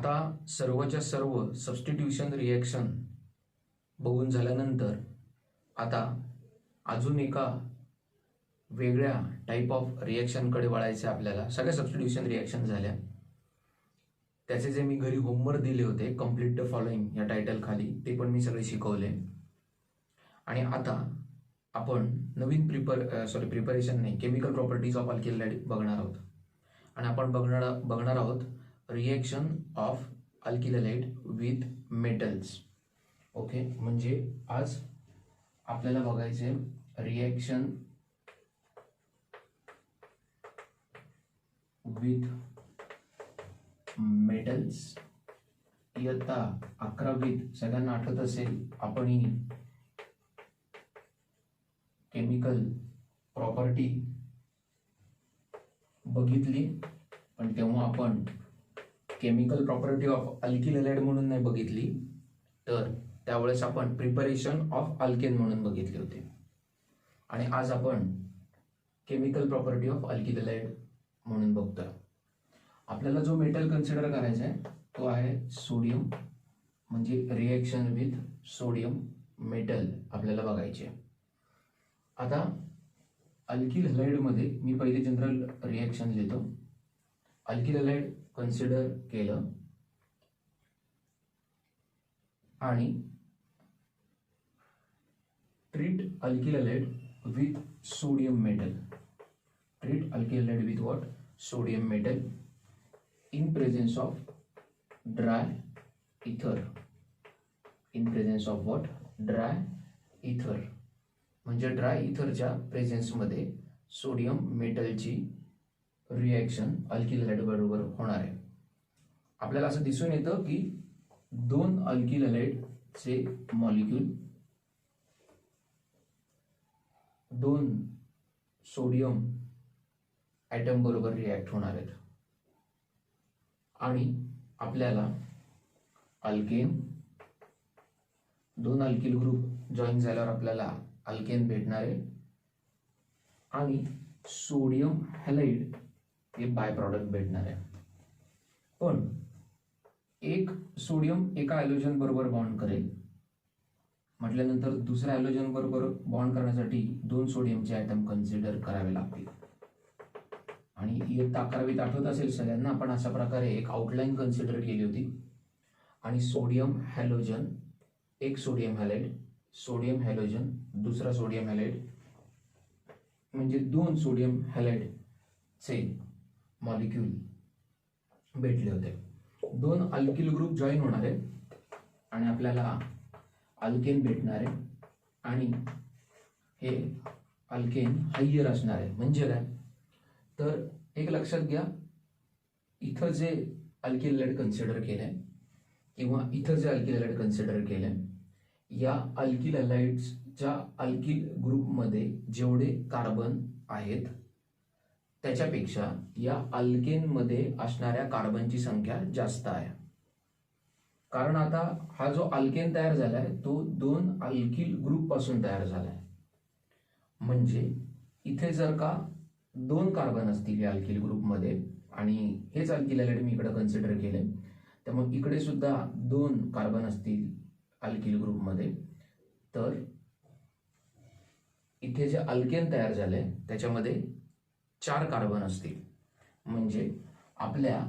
आता सर्वच्या सर्व सबस्टिट्यूशन रिॲक्शन बघून झाल्यानंतर आता अजून एका वेगळ्या टाईप ऑफ रिॲक्शनकडे वळायचे आपल्याला. सगळ्या सबस्टिट्यूशन रिॲक्शन झाल्या, त्याचे जे मी घरी होमवर्क दिले होते कम्प्लीट द फॉलोइंग या टायटल खाली, ते पण मी सगळे शिकवले. आणि आता आपण नवीन प्रिपरेशन नाही, chemical properties of alkyl halide बघणार आहोत. आणि आपण बघणार आहोत reaction of alkyl halide with metals. Okay, म्हणजे आज आपल्याला बघायचे रिॲक्शन विथ मेटल्स. इयत्ता 11वीत सगळ्यांना आठवत असेल आपण ही केमिकल प्रॉपर्टी बघितली, पण तेव्हा आपण chemical property of alkyl halide म्हणून नाही बघितली, तर त्यावेळेस आपण प्रिपरेशन ऑफ अल्केन म्हणून बघितले होते. आणि आज आपण chemical property of alkyl halide म्हणून बघतोय. आपल्याला जो मेटल कन्सिडर करायचा आहे तो आहे सोडियम, म्हणजे रिॲक्शन विथ सोडियम मेटल आपल्याला बघायचे. आता अल्किल हॅलाइडमध्ये मी पहिले जनरल रिॲक्शन लिहितो. अल्किल हॅलाइड कन्सिडर केलं आणि treat alkyl halide with sodium metal. Treat alkyl halide with what? Sodium metal in presence of dry ether. in presence of what? dry ether. म्हणजे dry इथरच्या प्रेझेन्समध्ये sodium मेटलची reaction alkyl halide बरोबर होणार आहे. आपल्याला असं दिसून येतं की दोन अल्किल हॅलाइडचे मॉलिक्यूल दोन सोडियम ॲटम बरोबर रिॲक्ट होणार आहेत. आणि आपल्याला अल्केन, दोन अल्किल ग्रुप जॉईन झाल्यावर आपल्याला अल्केन भेटणार आहे. आणि सोडियम हॅलाइड हे बाय प्रॉडक्ट भेटणार आहे. पण एक सोडियम एका हॅलोजन बरोबर बॉन्ड करेल म्हटल्यानंतर दुसऱ्या हॅलोजन बरोबर बॉन्ड करण्यासाठी दोन सोडियमचे ॲटम कन्सिडर करावे लागतील. आणि इयत्ता 11वीत आठवत असेल सगळ्यांना, आपण अशा प्रकारे एक आउटलाईन कन्सिडर केली होती. आणि सोडियम हॅलोजन, एक सोडियम हॅलाइड, सोडियम हॅलोजन, दुसरा सोडियम हॅलाइड, म्हणजे दोन सोडियम हॅलाइडचे मॉलिक्यूल भेटले होते. दोन अल्किल ग्रुप जॉईन होणार आहे आणि आपल्याला अल्केन भेटणार आहे. आणि हे अल्केन हायर असणार आहे. म्हणजे काय? तर एक लक्षात घ्या, इथं जे अल्किल हॅलाइड कन्सिडर केलंय किंवा इथं जे अल्किल हॅलाइड कन्सिडर केलंय, या अल्किल हॅलाइड्सच्या अल्किल ग्रुपमध्ये जेवढे कार्बन आहेत त्याच्यापेक्षा या अल्केनमध्ये असणाऱ्या कार्बनची संख्या जास्त आहे. कारण आता हा जो अल्केन तयार झालाय तो दोन अल्किल ग्रुप पासून तयार झालाय. म्हणजे इथे जर का दोन कार्बन असतील या अल्किल ग्रुपमध्ये, आणि हेच अल्किल हॅलाइड मी इकडे कन्सिडर केले, त्यामुळे इकडे सुद्धा दोन कार्बन असतील अल्किल ग्रुपमध्ये, तर इथे जे अल्केन तयार झाले त्याच्यामध्ये 4 कार्बन असतील. म्हणजे आपल्या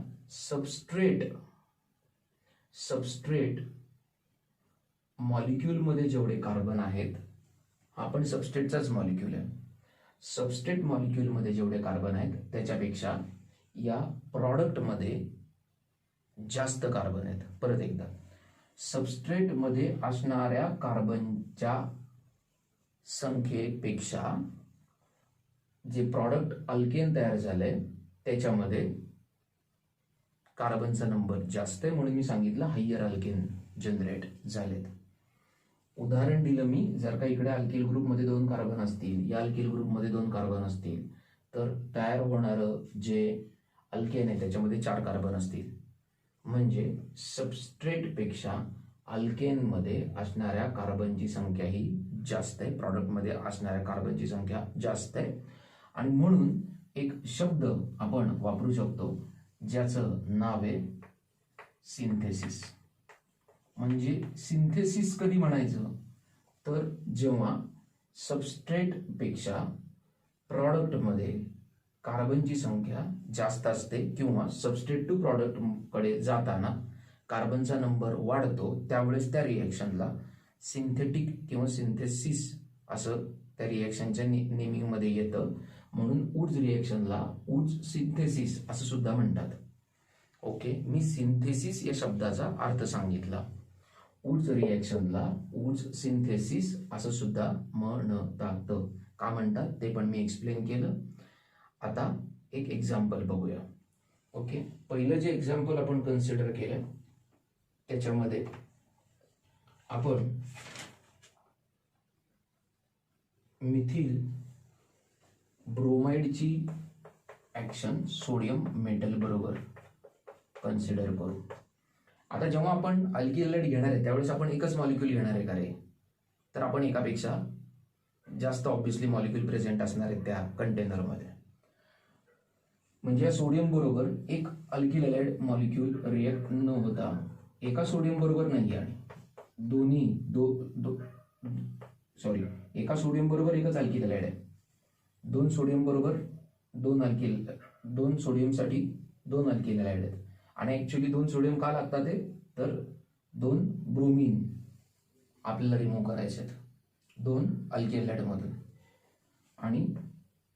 सबस्ट्रेट मॉलिक्यूलमध्ये जेवढे कार्बन आहेत, आपण सबस्ट्रेटचाच मॉलिक्यूल आहे, सबस्ट्रेट मॉलिक्यूलमध्ये जेवढे कार्बन आहेत त्याच्यापेक्षा या प्रॉडक्टमध्ये जास्त कार्बन आहेत. परत एकदा, सबस्ट्रेटमध्ये असणाऱ्या कार्बनच्या संख्येपेक्षा जे प्रॉडक्ट अल्केन तयार झालंय त्याच्यामध्ये कार्बनचा नंबर जास्त आहे, म्हणून मी सांगितलं हायर अल्केन जनरेट झालेत. उदाहरण दिलं मी, जर का इकडे अल्किल ग्रुपमध्ये 2 कार्बन असतील, या अल्किल ग्रुपमध्ये 2 कार्बन असतील, तर तयार होणारं जे अल्केन आहे त्याच्यामध्ये 4 कार्बन असतील. म्हणजे सबस्ट्रेटपेक्षा अल्केनमध्ये असणाऱ्या कार्बनची संख्या ही जास्त आहे, प्रॉडक्टमध्ये असणाऱ्या कार्बनची संख्या जास्त आहे. आणि म्हणून एक शब्द आपण वापरू शकतो ज्याचं नाव आहे सिंथेसिस. म्हणजे सिंथेसिस कधी म्हणायचं तर जेव्हा सबस्ट्रेट पेक्षा प्रॉडक्ट मध्ये कार्बनची संख्या जास्त असते किंवा सबस्ट्रेट टू प्रॉडक्ट कडे जाताना कार्बनचा नंबर वाढतो, त्यावेळेस त्या रिएक्शनला सिंथेटिक किंवा सिंथेसिस असं त्या रिएक्शनच्या नेमिंग मध्ये येतं. म्हणून ऊर्ज रिएक्शनला ऊर्ज सिंथेसिस असं सुद्धा म्हणतात. ओके, मी सिंथेसिस या शब्दाचा अर्थ सांगितला. ऊर्ज रिएक्शनला ऊर्ज सिंथेसिस असं सुद्धा म्हणतात. का म्हणतात ते पण मी एक्सप्लेन केलं. आता एक एक्झाम्पल बघूया. ओके, पहिलं जे एक्झाम्पल आपण कन्सिडर केलं त्याच्यामध्ये आपण मिथिल ब्रोमाइडची ऍक्शन सोडियम मेटल बरोबर कन्सिडर करू. आता जेव्हा आपण अल्किल हॅलाइड घेणार आहे त्यावेळेस आपण एकच मॉलिक्यूल घेणार आहे का रे, तर आपण एकापेक्षा जास्त ऑब्व्हियसली मॉलिक्यूल प्रेझेंट असणार आहेत त्या कंटेनरमध्ये. म्हणजे या सोडियम बरोबर एक अल्किल हॅलाइड मॉलिक्यूल रिएक्ट न होता एका सोडियम बरोबर नाही, आणि एका सोडियम बरोबर एकच अल्किल हॅलाइड आहे. दोन सोडियम बरोबर दोन सोडियमसाठी दोन अल्किल हॅलाइड आहेत. आणि ऍक्च्युली दोन सोडियम का लागतात ते, तर दोन ब्रोमीन आपल्याला रिमूव्ह करायचे आहेत दोन अल्किल हॅलाइड मधून, आणि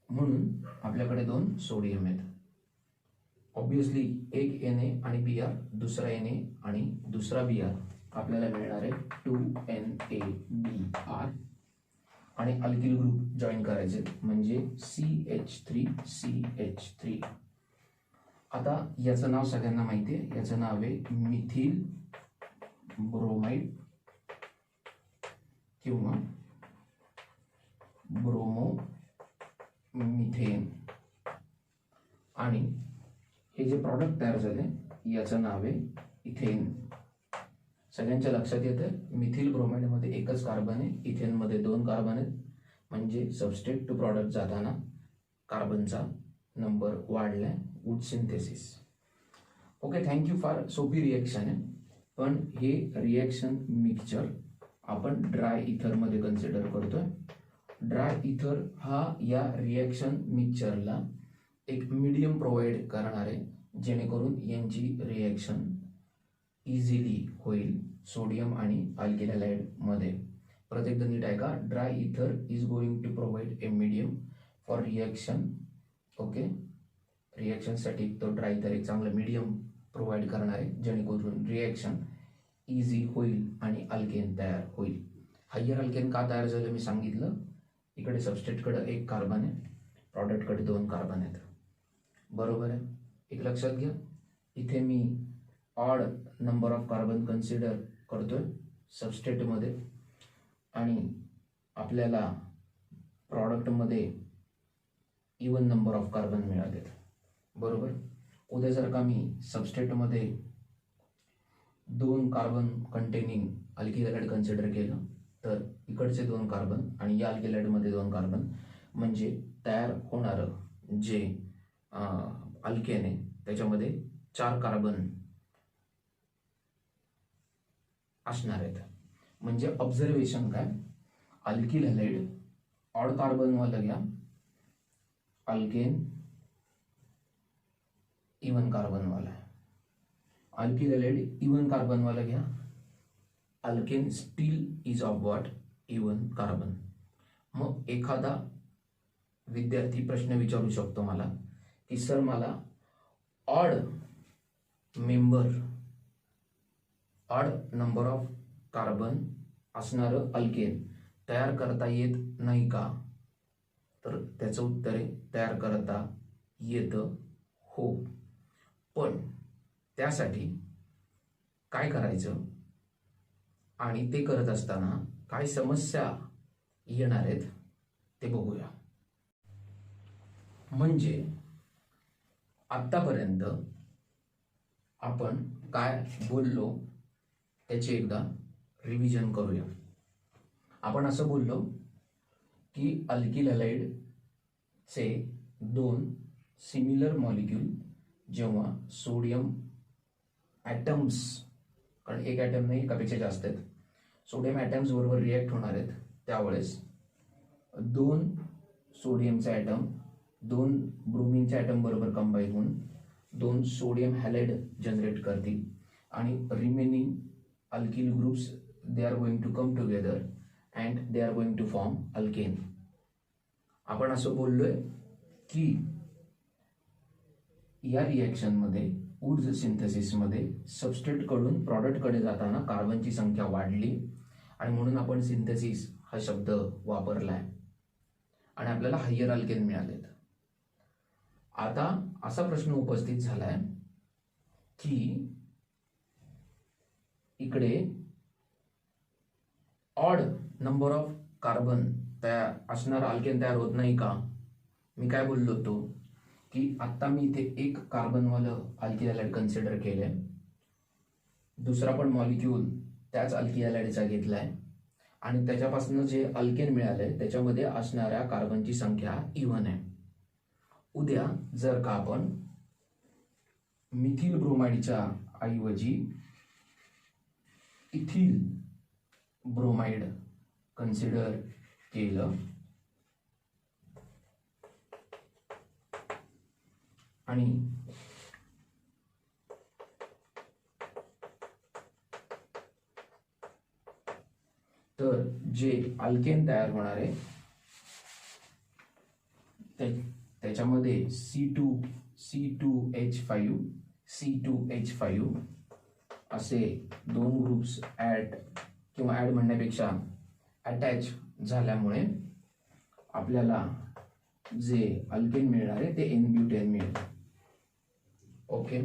म्हणून आपल्याकडे दोन सोडियम आहेत. ऑब्विसली एक Na आणि Br, दुसरा Na आणि दुसरा Br आपल्याला मिळणार आहे 2NaBr. आणि अल्किल ग्रुप जॉईन करायचे म्हणजे CH3CH3. आता याचं नाव सगळ्यांना माहिती आहे, याचं नाव आहे मिथिल ब्रोमाइड किंवा ब्रोमोमिथेन. आणि हे जे प्रॉडक्ट तयार झाले याचं नाव आहे इथेन. सगळ्यांच्या लक्षात येतं मिथिल ब्रोमाइड मध्ये एकच कार्बन आहे, इथेन मध्ये दोन कार्बन आहेत. म्हणजे सबस्ट्रेट टू प्रॉडक्ट जाताना कार्बनचा नंबर वाढलाय. वूड सिंथेसिस. Okay, thank you. फार सोपी रिएक्शन आहे, पण हे रिएक्शन मिक्सचर आपण ड्राय इथर मध्ये कन्सिडर करतोय. ड्राय इथर हा या रिएक्शन मिक्सचरला एक मीडियम प्रोव्हाइड करणार आहे जेणेकरून यांची रिएक्शन इझिली होईल सोडियम आणि अल्किल हॅलाइड मध्ये. प्रत्येक नीट आहे का, dry ether is going to provide a medium for reaction. Okay, reaction साठी तो ड्राय इथर एक चांगलं मीडियम प्रोव्हाइड करणार आहे जेणेकरून रिएक्शन इझी होईल आणि अल्केन तयार होईल. हायर अल्केन का तयार झालं मी सांगितलं. इकडे सबस्ट्रेटकडे एक कार्बन आहे, प्रॉडक्टकडे दोन कार्बन आहेत. बरोबर आहे, एक लक्षात घ्या. इथे मी odd number of carbon consider करतोय सबस्ट्रेटमध्ये, आणि आपल्याला प्रॉडक्टमध्ये इवन नंबर ऑफ कार्बन मिळाले. बरोबर. उद्या जर का मी सबस्ट्रेटमध्ये दोन carbon containing alkyl halide consider केलं तर इकडचे दोन कार्बन आणि या अल्किल हॅलाइडमध्ये दोन कार्बन, म्हणजे तयार होणारं जे अल्केन आहे त्याच्यामध्ये 4 कार्बन असणार आहेत. म्हणजे ऑब्झर्वेशन काय, अल्किल हॅलाइड ऑड कार्बन वाला घ्या, अल्केन इवन कार्बन वाला है. अल्किल हॅलाइड इवन कार्बन वाला घ्या, alkane steel is of what, even carbon. मग एखादा विद्यार्थी प्रश्न विचारू शकतो मला की सर मला ऑड नंबर ऑफ कार्बन असणारं अल्केन तयार करता येत नाही का, तर त्याचं उत्तर आहे तयार करता येतं हो. पण त्यासाठी काय करायचं आणि ते करत असताना काय समस्या येणार आहेत ते बघूया. म्हणजे आतापर्यंत आपण काय बोललो त्याची एकदा रिव्हिजन करूया. आपण असं बोललो की अल्किल हॅलाइड चे दोन सिमिलर मॉलिक्यूल जेव्हा सोडियम ॲटम्स, कारण एक ॲटम नाही एकापेक्षा जास्त आहेत, सोडियम ॲटम्स बरोबर रिॲक्ट होणार आहेत, त्यावेळेस 2 सोडियमचे ॲटम 2 ब्रोमिनच्या ॲटम बरोबर कंबाईन होऊन 2 सोडियम हॅलाइड जनरेट करतील आणि remaining alkyl groups they are going to come together and they are going to form alkane. आपण असं बोललोय की या रिॲक्शनमध्ये वुड्स सिंथेसिसमध्ये सबस्ट्रेटकडून प्रॉडक्टकडे जाताना कार्बनची संख्या वाढली आणि म्हणून आपण सिंथेसिस हा शब्द वापरलाय आणि आपल्याला हायर अल्केन मिळालेत. आता असा प्रश्न उपस्थित झालाय की इकडे ऑड नंबर ऑफ कार्बन असणार अल्केन तयार होत नाही का? मी काय बोललो होतो की आता मी इथे एक कार्बनवालं अल्किल हॅलाइड कन्सिडर केलंय, दुसरा पण मॉलिक्यूल त्याच अल्किल हॅलाइडचा घेतलाय आणि त्याच्यापासून जे अल्केन मिळालंय त्याच्यामध्ये असणाऱ्या कार्बनची संख्या इव्हन आहे. उद्या जर का आपण मिथिल ब्रोमाइडच्या ऐवजी इथिल ब्रोमाइड कन्सिडर केलं आणि तर जे अल्केन तयार होणार आहे त्याच्यामध्ये C2H5 C2H5 असे 2 ग्रुप्स ॲड म्हणण्यापेक्षा अटॅच झाल्यामुळे आपल्याला जे अल्केन मिळणार आहे ते N-ब्युटेन मिळेल. ओके,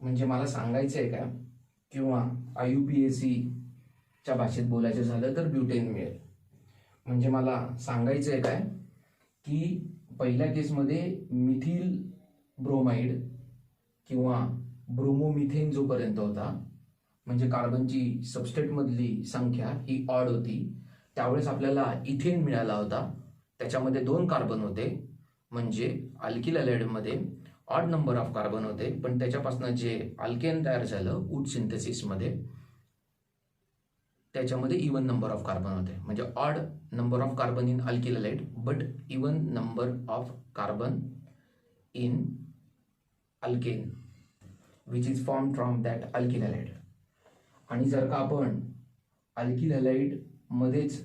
म्हणजे मला सांगायचं आहे का, किंवा IUPAC च्या भाषेत बोलायचं झालं तर ब्युटेन मिळेल. म्हणजे मला सांगायचं आहे काय की पहिल्या केसमध्ये मिथिल ब्रोमाइड किंवा ब्रोमोमिथेन जोपर्यंत होता, म्हणजे कार्बनची सबस्ट्रेटमधली संख्या ही ऑड होती, त्यावेळेस आपल्याला इथेन मिळाला होता, त्याच्यामध्ये 2 कार्बन होते, म्हणजे अल्किल हॅलाइडमध्ये ऑड नंबर ऑफ कार्बन होते, पण त्याच्यापासून जे अल्केन तयार झालं वुड सिंथेसिसमध्ये त्याच्यामध्ये इवन नंबर ऑफ कार्बन होते. म्हणजे odd number of carbon in alkyl halide but even number of carbon in alkane which is form from that alkyl halide. आणि जर का आपण अल्किल हॅलाइड मध्येच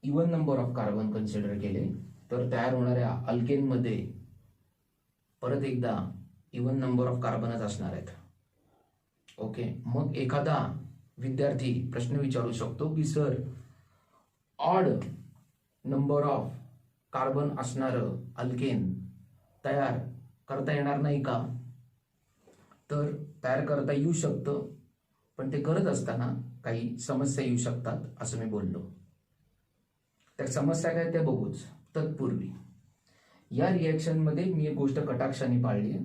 even number of carbon consider केले तर तयार होणाऱ्या अल्केनमध्ये परत एकदा इवन नंबर ऑफ कार्बनच असणार आहेत. ओके, मग एखादा विद्यार्थी प्रश्न विचारू शकतो की sir odd number of carbon असणारं अल्केन तयार करता येणार नाही का? तर तयार करता येऊ शकतं, पण ते करत असताना काही समस्या येऊ शकतात असं मी बोललो. त्या समस्या काय त्या बघूच. तत्पूर्वी या रिॲक्शनमध्ये मी एक गोष्ट कटाक्षाने पाळली आहे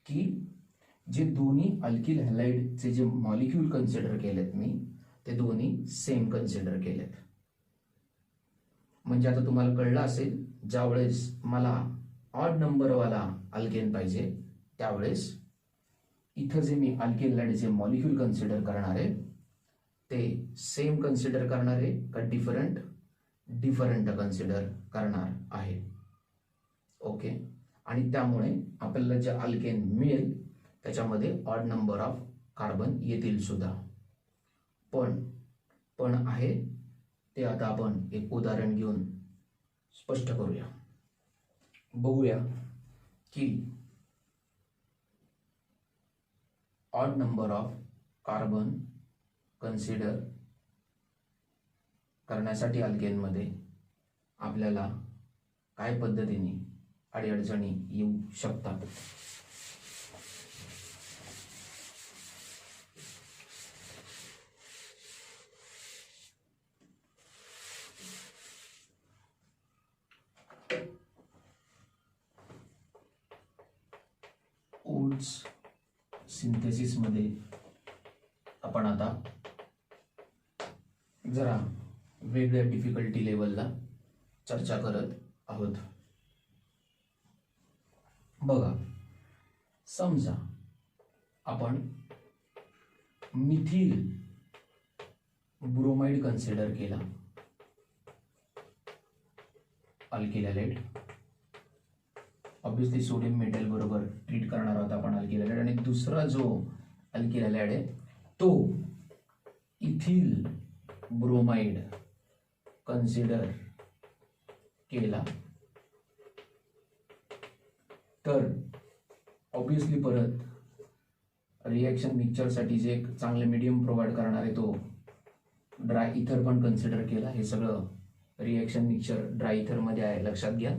की जे दोन्ही अल्किल हॅलाइडचे जे मॉलिक्यूल कन्सिडर केलेत मी, ते दोन्ही सेम कन्सिडर केलेत. म्हणजे आता तुम्हाला कळलं असेल, ज्यावेळेस मला ऑड नंबरवाला अल्केन पाहिजे त्यावेळेस इथं जे मी अल्किल हॅलाइडचे मॉलिक्यूल कन्सिडर करणार आहे ते सेम कन्सिडर करणार आहे का डिफरंट कन्सिडर करणार आहे. ओके, आणि त्यामुळे आपल्याला जे अल्केन मिळेल त्याच्यामध्ये ऑड नंबर ऑफ कार्बन येतील सुद्धा. पण आहे ते आता आपण एक उदाहरण घेऊन स्पष्ट करूया. बघूया की odd number of carbon consider करण्यासाठी अल्केनमध्ये आपल्याला काय पद्धतीने अडचणी येऊ शकतात. वुड्स सिंथेसिसमध्ये आपण आता जरा वेगळ्या डिफिकल्टी लेवलला चर्चा करत आहोत. बघा, समजा आपण मिथिल ब्रोमाइड कन्सिडर केला, alkyl halide. Obviously sodium metal बरोबर ट्रीट करणार आहोत आपण अल्किल हॅलाइड. आणि दुसरा जो अल्किल हॅलाइड आहे तो इथिल ब्रोमाइड कन्सिडर केला, तर ऑब्विसली परत रिएक्शन मिक्सचरसाठी जे एक चांगले मीडियम प्रोव्हाइड करणार आहे तो ड्राय इथर पण कन्सिडर केला. हे सगळं रिएक्शन मिक्सचर ड्राय इथर मध्ये आहे, लक्षात घ्या.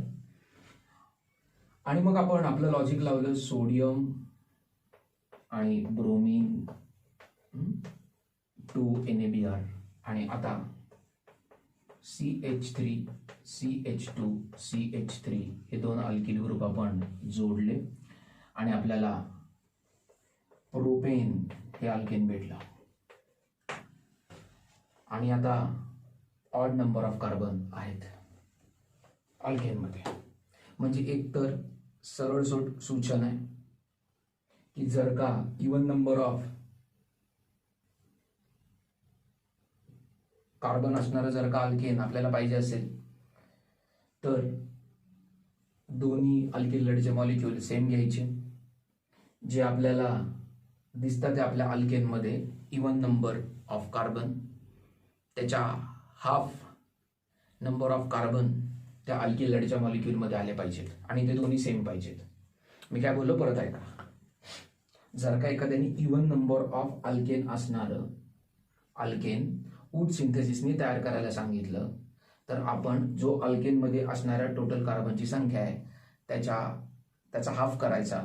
आणि मग आपण आपलं लॉजिक लावलं, सोडियम आणि ब्रोमीन 2 NaBr. आणि आता CH3 CH2 CH3 हे दोन अल्किल ग्रुप आपण जोडले आणि आपल्याला प्रोपेन हे अल्केन भेटलं. आणि आता ऑड नंबर ऑफ कार्बन आहेत अल्केनमध्ये. म्हणजे एक तर सरळ सूचन आहे की जर का इवन नंबर ऑफ कार्बन असणारं जर का अल्केन आपल्याला पाहिजे असेल तर दोन्ही अल्किल हॅलाइडचे मॉलिक्यूल सेम घ्यायचे. जे आपल्याला दिसतात ते आपल्या अल्केनमध्ये इवन नंबर ऑफ कार्बन, त्याच्या हाफ नंबर ऑफ कार्बन त्या अल्किल हॅलाइडच्या मॉलिक्यूलमध्ये आले पाहिजेत आणि ते दोन्ही सेम पाहिजेत. मी काय बोललो परत ऐका. जर का एखाद्याने इवन नंबर ऑफ अल्केन असणारं अल्केन वूड सिंथेसिसने तयार करायला सांगितलं तर आपण जो अल्केनमध्ये असणाऱ्या टोटल कार्बनची संख्या आहे त्याचा हाफ करायचा.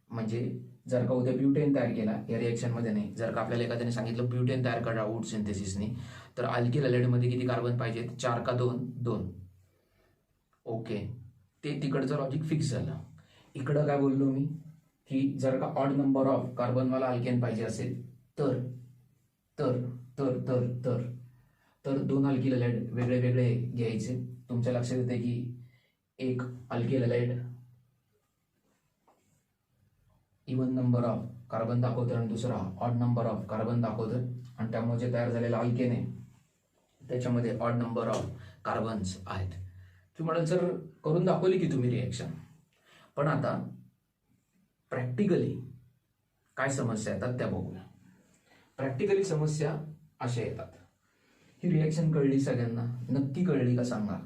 म्हणजे जर का उद्या ब्युटेन तयार केला या रिएक्शनमध्ये नाही, जर का आपल्याला एखाद्याने सांगितलं ब्युटेन तयार करा वूड सिंथेसिसने, तर अल्किल हॅलाइडमध्ये किती कार्बन पाहिजेत? 4 का 2? 2. ओके, ते तिकडचं लॉजिक फिक्स झालं. इकडं काय बोललो मी की जर का ऑड नंबर ऑफ कार्बनवाला अल्केन पाहिजे असेल तर तर तर तर तर तर दोन अल्किल हॅलाइड वेगळे वेगळे घ्यायचे. तुमच्या लक्षात येते की एक alkyl halide even number of carbon दाखवतं आणि दुसरा ऑड नंबर ऑफ कार्बन दाखवतं. आणि त्यामुळे जे तयार झालेलं अल्केन आहे त्याच्यामध्ये ऑड नंबर ऑफ कार्बन्स आहेत. तुम्ही म्हणाल सर करून दाखवली की तुम्ही रिएक्शन, पण आता प्रॅक्टिकली काय समस्या येतात त्या बघूया. प्रॅक्टिकली समस्या अशा येतात. ही रिएक्शन कळली सगळ्यांना? नक्की कळली का सांगा?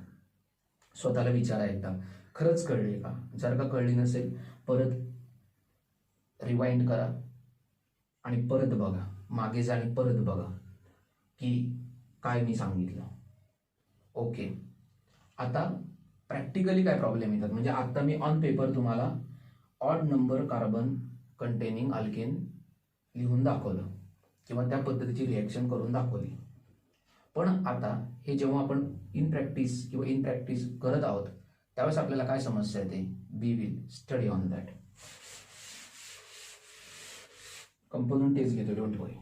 स्वतःला विचारा एकदा, खरंच कळली का? जर का कळली नसेल परत रिवाइंड करा आणि परत बघा, मागे जा आणि परत बघा की काय मी सांगितलं. ओके, आता प्रॅक्टिकली काय प्रॉब्लेम येतात. म्हणजे आता मी ऑन पेपर तुम्हाला odd number carbon containing alkane लिहून दाखवलं किंवा त्या पद्धतीची रिएक्शन करून दाखवली. पण आता हे जेव्हा आपण इन प्रॅक्टिस करत आहोत त्यावेळेस आपल्याला काय समस्या येते? We will study on that. Component test घेतो, डोंट वरी.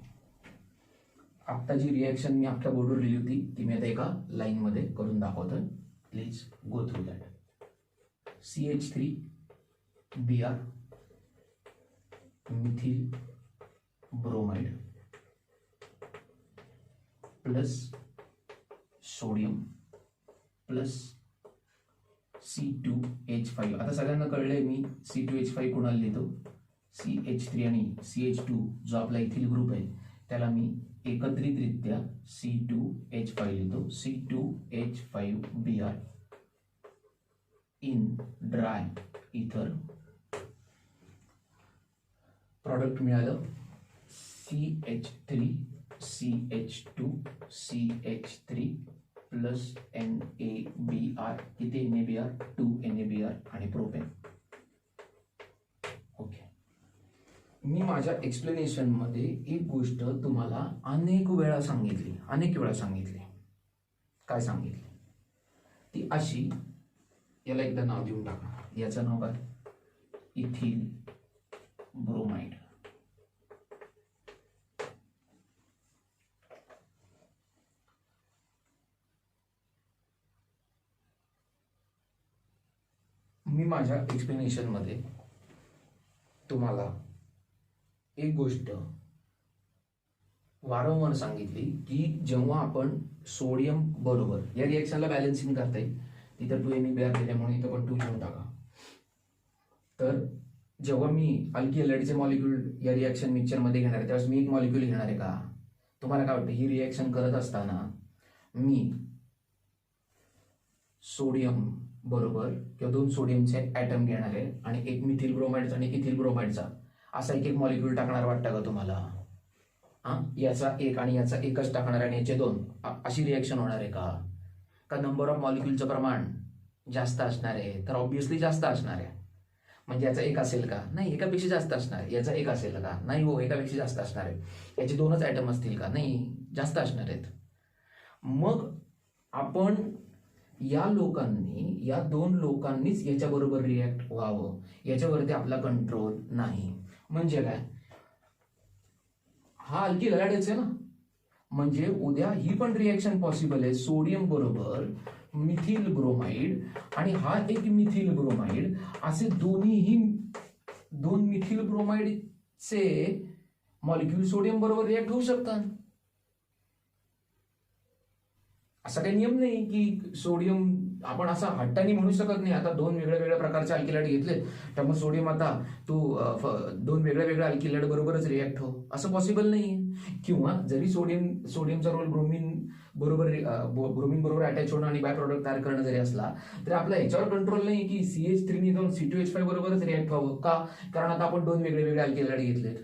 आता जी रिएक्शन मी आपल्या बोर्डवर लिहिली होती ती मी आता एका लाईन मध्ये करून दाखवतोय. Please go through that. CH3Br methyl bromide plus sodium plus C2H5. आता सगळ्यांना कळलंय मी C2H5 कोणाला लिहितो. CH3 आणि CH2 जो आपला इथिल ग्रुप आहे त्याला मी एकत्रितरित्या C2H5 लिहितो. C2H5Br इन ड्राय इथर. प्रॉडक्ट मिळालं CH3 CH2 CH3 plus NaBr. किती NaBr? 2 NaBr आणि प्रोपेन. ओके, मी माझ्या एक्सप्लेनेशन मध्ये एक गोष्ट तुम्हाला अनेक वेळा सांगितली. काय सांगितली? ती अशी, याला एकदा नाव देऊन टाका. याचं नाव काय? Ethyl bromide. मी माझ्या एक्सप्लेनेशन मध्ये तुम्हाला एक गोष्ट वारंवार सांगितली की जेव्हा आपण सोडियम बरोबर या रिएक्शनला बॅलन्सिंग करता येईल, तिथं 2NeBr दिल्यामुळे इथं पण 2 घेऊन टाका. तर जेव्हा मी अल्किलॅइडचे मॉलिक्यूल या रिएक्शन मिक्सचरमध्ये घेणार आहे त्यावेळेस मी एक मॉलिक्यूल घेणार आहे का? तुम्हाला काय वाटतं? ही रिएक्शन करत असताना मी सोडियम बरोबर किंवा 2 सोडियमचे ॲटम घेणार आहे आणि एक मिथिल ब्रोमाइडचा आणि इथिल ब्रोमाइडचा असा एक मॉलिक्यूल टाकणार वाटतं का तुम्हाला? याचा एक आणि याचा एकच टाकणार आणि याचे 2 अशी रिएक्शन होणार आहे का? का नंबर ऑफ मॉलिक्यूलचं प्रमाण जास्त असणार आहे? तर ऑब्व्हियसली जास्त असणार आहे. म्हणजे याचा एक असेल का? नाही, एकापेक्षा जास्त असणार आहे. याचा एक असेल का? नाही हो, एकापेक्षा जास्त असणार आहे. याचे 2च ॲटम असतील का? नाही, जास्त असणार आहेत. मग आपण या 2 लोकांनीच याच्याबरोबर रिॲक्ट व्हावं, याच्यावरती आपला कंट्रोल नाही. म्हणजे काय? हा अल्किलॅइडच आहे ना, म्हणजे उद्या ही पण रिएक्शन पॉसिबल आहे. सोडियम बरोबर मिथिल ब्रोमाइड आणि हा एक मिथिल ब्रोमाइड, असे दोन्हीही 2 मिथिल ब्रोमाइडचे मॉलिक्यूल सोडियम बरोबर रिॲक्ट होऊ शकतात. असा काही नियम नाही की सोडियम आपण असा हट्टाने म्हणू शकत नाही आता 2 वेगळ्या प्रकारचे अल्किलाइड घेतले त्यामुळे सोडियम आता तू 2 वेगळ्या अल्किलाइड बरोबरच रिॲक्ट हो, असं पॉसिबल नाही. किंवा जरी सोडियमचा रोल ब्रोमीन बरोबर अटॅच होणं आणि बाय प्रॉडक्ट तयार करणं जरी असला तरी आपला याच्यावर कंट्रोल नाही की CH3 जाऊन C2H5 बरोबरच रिॲक्ट व्हावं का? कारण आता आपण 2 वेगळे अल्किलाइड घेतलेत.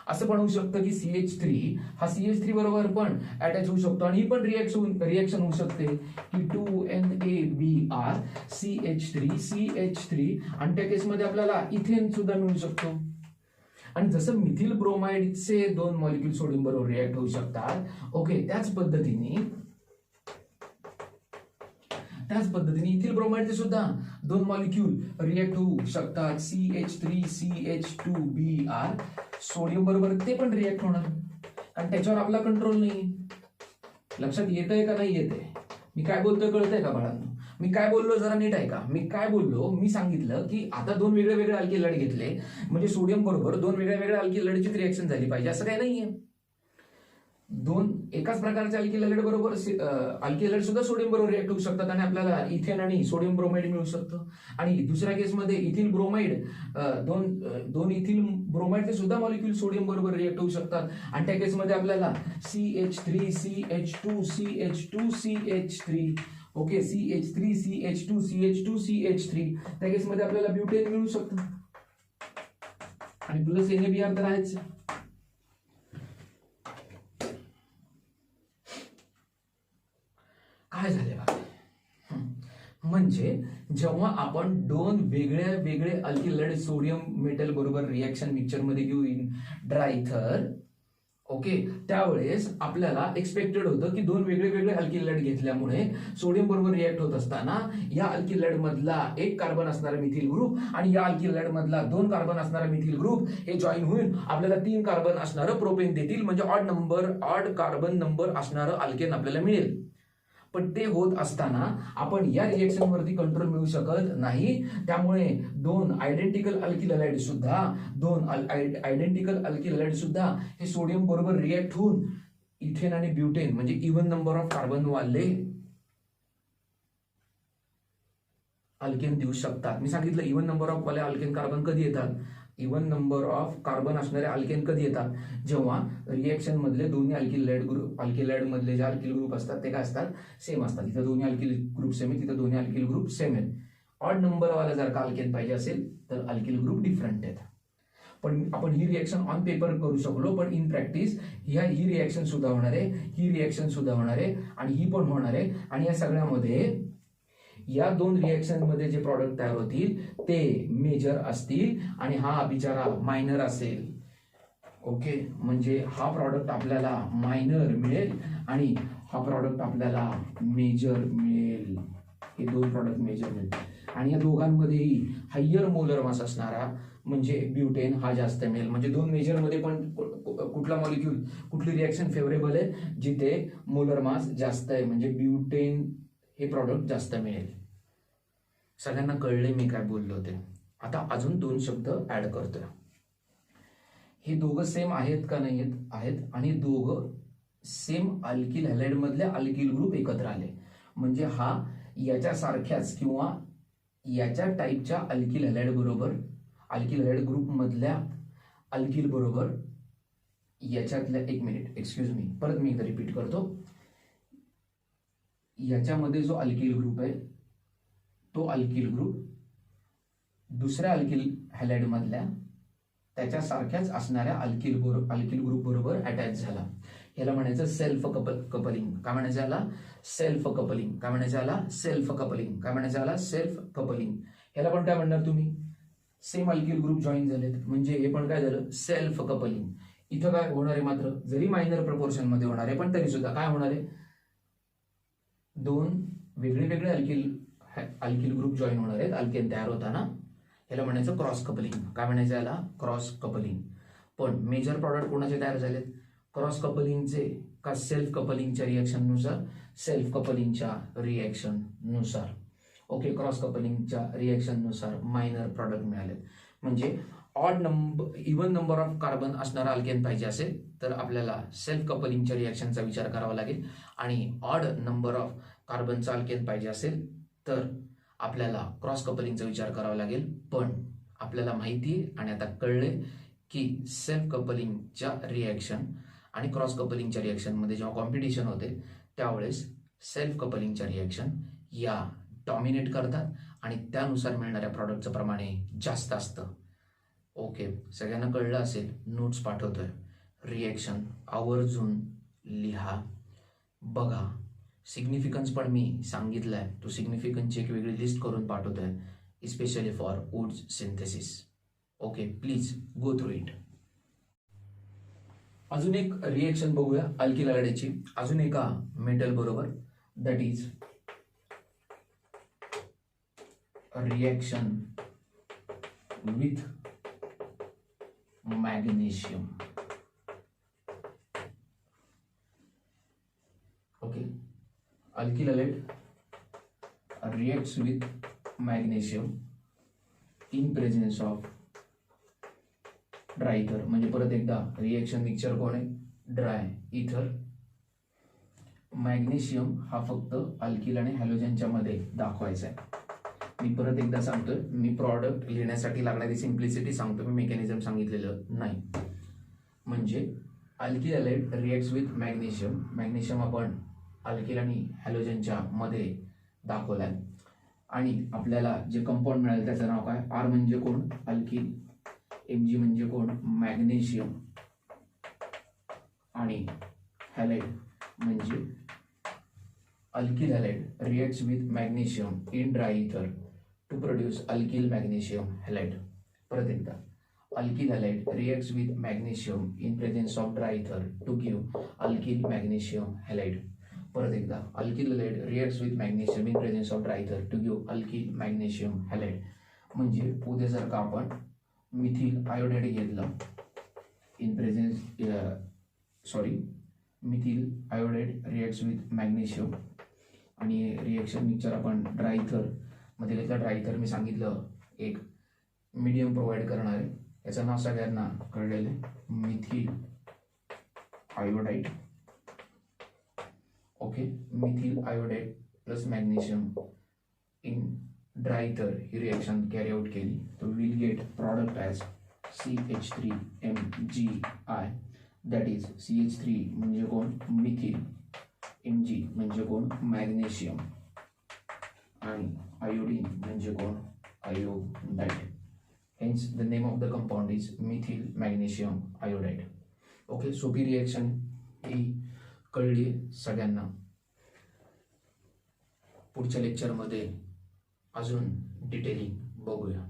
असं पण होऊ शकतं की CH3 हा CH3 बरोबर पण अटॅच होऊ शकतो आणि ही पण रिएक्शन होऊ शकते की 2NaBr CH3 आणि त्या केसमध्ये आपल्याला इथेन सुद्धा मिळू शकतो. आणि जसं मिथिल ब्रोमाइडचे 2 मॉलिक्यूल सोडियम बरोबर रिॲक्ट होऊ शकतात, ओके, त्याच पद्धतीने इथिल ब्रोमाइडचे सुद्धा 2 मॉलिक्यूल रिॲक्ट होऊ शकतात. CH3CH2Br सोडियम बरोबर ते पण रिॲक्ट होणार आणि त्याच्यावर आपला कंट्रोल नाही. लक्षात येतंय का नाही येतंय? मी काय बोलतोय कळतंय का बाळांनो? मी काय बोललो जरा नीट आहे का? मी काय बोललो? मी सांगितलं की आता 2 वेगळे अल्किलाइड घेतले म्हणजे सोडियम बरोबर 2 वेगळ्या अल्किलाइडची रिएक्शन झाली पाहिजे असं काही नाहीये. 2 एकाच प्रकारच्या अल्किलाइड बरोबर अल्किलाइड सुद्धा सोडियम बरोबर रिॲक्ट होऊ शकतात आणि आपल्याला इथेन आणि सोडियम ब्रोमाइड मिळू शकतं. आणि दुसऱ्या केसमध्ये इथिल ब्रोमाइड 2 इथिल ब्रोमाइडचे सुद्धा मॉलिक्यूल सोडियम बरोबर रिॲक्ट होऊ शकतात आणि त्या केसमध्ये आपल्याला CH3 CH2 CH2 CH3 okay CH3 CH2 CH2 CH3 त्या केसमध्ये आपल्याला ब्युटेन मिळू शकतं आणि प्लस NaBr तर आहेच. काय झाले बघा? म्हणजे जेव्हा आपण 2 वेगळे अल्किलाइड सोडियम मेटल बरोबर रिएक्शन मिक्सचर मध्ये घेऊ इन ड्राय इथर, ओके, त्यावेळेस आपल्याला एक्सपेक्टेड होतं की 2 वेगळे अल्किलाइड घेतल्यामुळे सोडियम बरोबर रिॲक्ट होत असताना या अल्किलाइड मधला 1 कार्बन असणारा मिथिल ग्रुप आणि या अल्किलाइड मधला 2 कार्बन असणारा मिथिल ग्रुप हे जॉईन होऊन आपल्याला 3 कार्बन असणारं प्रोपेन देतील, म्हणजे ऑड कार्बन नंबर असणारं अल्केन आपल्याला मिळेल. पण ते होत असताना आपण या रिएक्शन वरती कंट्रोल मिळू शकत नाही. त्यामुळे 2 आयडेंटिकल अल्किलाइड सुद्धा हे सोडियम बरोबर रिॲक्ट होऊन इथेन आणि ब्युटेन म्हणजे इव्हन नंबर ऑफ कार्बन वाले अल्केन देऊ शकतात. मी सांगितलं इव्हन नंबर ऑफ वाले अल्केन कार्बन कधी येतात? इव्हन नंबर ऑफ कार्बन असणारे अल्केन कधी येतात? जेव्हा रिएक्शन मधले दोन्ही अल्किलाइड मधले जे अल्किल ग्रुप असतात ते काय असतात? सेम असतात. इथं दोन्ही अल्किल ग्रुप सेम आहे, तिथं दोन्ही अल्किल ग्रुप सेम आहेत. ऑड नंबर वाला जर का अल्केन पाहिजे असेल तर अल्किल ग्रुप डिफरंट आहेत. पण आपण ही रिएक्शन ऑन पेपर करू शकलो, पण इन प्रॅक्टिस ही रिएक्शन सुद्धा होणार आहे, ही रिएक्शन सुद्धा होणार आहे आणि ही पण होणार आहे. आणि या सगळ्यामध्ये या 2 रिएक्शन मध्ये जे प्रॉडक्ट तयार होतील ते मेजर असतील आणि हा बिचारा मायनर असेल. ओके, म्हणजे हा प्रॉडक्ट आपल्याला मायनर मिळेल आणि हा प्रॉडक्ट आपल्याला मेजर मिळेल. हे 2 प्रॉडक्ट मेजर मिळतील आणि या दोघांमध्येही हायर मोलर मास असणारा म्हणजे ब्युटेन हा जास्त मिळेल. म्हणजे 2 मेजर मध्ये पण कुठला मॉलिक्यूल कुठली रिएक्शन फेवरेबल आहे? जिथे मोलर मास जास्त आहे म्हणजे ब्युटेन हे प्रॉडक्ट जास्त मिळेल. सगळ्यांना कळले मी काय बोललो ते? आता अजून 2 शब्द ऍड करतोय. हे दोघं सेम आहेत का नाही आहेत, आणि दोघं सेम अल्किल हॅलाइड मधले अल्किल ग्रुप एकत्र आले म्हणजे हा याच्या सारख्याच किंवा याच्या टाईपच्या अल्किल हॅलाइड बरोबर, अल्किल हॅलाइड ग्रुप मधल्या अल्किल बरोबर याच्यातल्या, एक मिनिट एक्सक्यूज मी, परत मी एकदा रिपीट करतो. याच्यामध्ये जो अल्किल ग्रुप आहे तो अल्किल ग्रुप दुसऱ्या अल्किल हॅलाइड मधल्या त्याच्यासारख्याच असणाऱ्या अल्किल ग्रुप बरोबर अटॅच झाला. याला म्हणायचं सेल्फ कपलिंग. काय म्हणायचं याला? Self coupling. काय म्हणायचं याला? Self coupling. काय म्हणायचं याला? Self coupling. याला पण काय म्हणणार तुम्ही? सेम अल्किल ग्रुप जॉईन झालेत म्हणजे हे पण काय झालं? Self coupling. इथं काय होणार आहे मात्र, जरी मायनर प्रपोर्शन मध्ये होणार आहे पण तरी सुद्धा काय होणार आहे, दोन वेगळे वेगळे अल्किल ग्रुप जॉईन होणार आहेत अल्केन तयार होताना. याला म्हणायचं क्रॉस कपलिंग. काय म्हणायचं याला? Cross coupling. पण मेजर प्रॉडक्ट कोणाचे तयार झालेत? क्रॉस कपलिंगचे का सेल्फ कपलिंगच्या रिएक्शन नुसार? सेल्फ कपलिंगच्या रिएक्शन नुसार. ओके, क्रॉस कपलिंगच्या रिएक्शन नुसार मायनर प्रॉडक्ट मिळालेत. म्हणजे odd number, even number of carbon असणारा अल्केन पाहिजे असेल तर आपल्याला सेल्फ कपलिंगच्या रिएक्शनचा विचार करावा लागेल, आणि ऑड नंबर ऑफ कार्बनचा अल्केन पाहिजे असेल तर आपल्याला क्रॉस कपलिंगचा विचार करावा लागेल. पण आपल्याला माहिती आहे आणि आता कळले की सेल्फ कपलिंगच्या रिएक्शन आणि क्रॉस कपलिंगच्या रिएक्शनमध्ये जेव्हा कॉम्पिटिशन होते त्यावेळेस सेल्फ कपलिंगच्या रिएक्शन या डॉमिनेट करतात आणि त्यानुसार मिळणाऱ्या प्रॉडक्टचं प्रमाण जास्त असतं. ओके, सगळ्यांना कळलं असेल. नोट्स पाठवतोय, रिएक्शन आवर्जून लिहा, बघा. सिग्निफिकन्स पण मी सांगितलंय, तो सिग्निफिकन्सची एक वेगळी लिस्ट करून पाठवतोय specially for Wurtz synthesis. Okay, please go through it. अजून एक रिएक्शन बघूया अल्किल हॅलाइडची, अजून एका मेटल बरोबर, that is reaction with magnesium. Okay, alkyl halide reacts with magnesium in presence of dry इथर. म्हणजे परत एकदा रिएक्शन मिक्सचर कोण आहे? ड्राय इथर. मॅग्नेशियम हा फक्त अल्किल आणि हॅलोजनच्या मध्ये दाखवायचा आहे. मी परत एकदा सांगतोय, मी प्रॉडक्ट लिहिण्यासाठी लागणारी सिम्प्लिसिटी सांगतो, मी मेकॅनिझम सांगितलेलं नाही. म्हणजे alkyl halide reacts with magnesium. Magnesium आपण अल्किल आणि हॅलोजनच्या मध्ये दाखवलाय आणि आपल्याला जे कंपाऊंड मिळालं त्याचं नाव काय? आर म्हणजे कोण? अल्किल. Mg म्हणजे कोण? मॅग्नेशियम. आणि हॅलाइड म्हणजे alkyl halide reacts with magnesium in dry ether to produce alkyl magnesium halide. परत एकदा, alkyl halide reacts with magnesium in presence of dry ether to give alkyl magnesium halide. परत एकदा, alkyl halide reacts with magnesium in presence of dry ether to give alkyl magnesium halide. म्हणजे उद्या जर का आपण methyl iodide घेतलं in presence, methyl iodide reacts with magnesium आणि reaction mixture आपण ड्राय इथर मध्ये घेतलं. ड्राय इथर मी सांगितलं एक मीडियम प्रोव्हाइड करणार आहे, याचं नाव सगळ्यांना कळलेलं आहे, methyl iodide. Okay, methyl iodide plus magnesium in dry इथर ही रिएक्शन कॅरी आउट केली तर will get product as CH3MgI. That is CH3 म्हणजे कोण? मिथिल. Mg म्हणजे कोण? मॅग्नेशियम. आणि आयोडीन म्हणजे कोण? Iodide. Hence the name of the compound is methyl magnesium iodide. Okay, सोपी रिएक्शन ही कळली सगळ्यांना. पुढच्या लेक्चरमध्ये अजून डिटेलिंग बघूया.